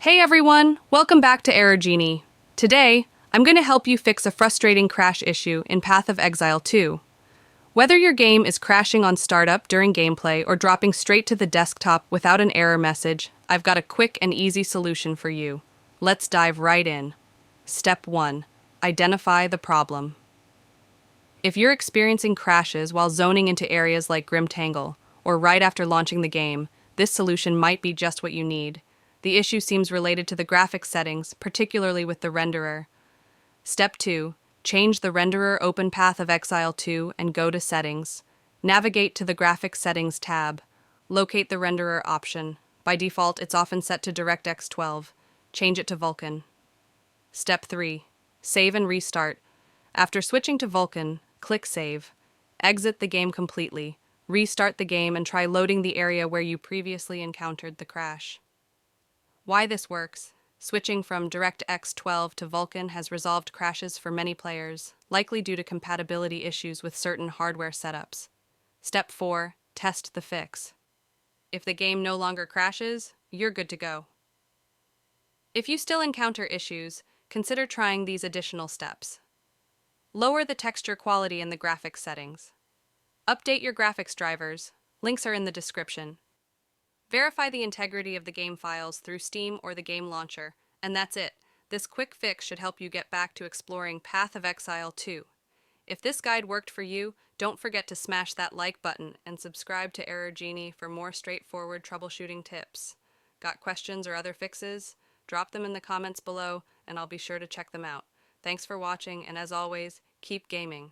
Hey everyone, welcome back to Error Genie. Today, I'm going to help you fix a frustrating crash issue in Path of Exile 2. Whether your game is crashing on startup during gameplay or dropping straight to the desktop without an error message, I've got a quick and easy solution for you. Let's dive right in. Step 1. Identify the problem. If you're experiencing crashes while zoning into areas like Grim Tangle, or right after launching the game, this solution might be just what you need. The issue seems related to the graphics settings, particularly with the renderer. Step 2. Change the renderer, open Path of Exile 2, and go to Settings. Navigate to the Graphics Settings tab. Locate the renderer option. By default, it's often set to DirectX 12. Change it to Vulkan. Step 3. Save and restart. After switching to Vulkan, click Save. Exit the game completely. Restart the game and try loading the area where you previously encountered the crash. Why this works. Switching from DirectX 12 to Vulkan has resolved crashes for many players, likely due to compatibility issues with certain hardware setups. Step 4. Test the fix. If the game no longer crashes, you're good to go. If you still encounter issues, consider trying these additional steps. Lower the texture quality in the graphics settings. Update your graphics drivers. Links are in the description. Verify the integrity of the game files through Steam or the game launcher, and that's it. This quick fix should help you get back to exploring Path of Exile 2. If this guide worked for you, don't forget to smash that like button and subscribe to Error Genie for more straightforward troubleshooting tips. Got questions or other fixes? Drop them in the comments below, and I'll be sure to check them out. Thanks for watching, and as always, keep gaming.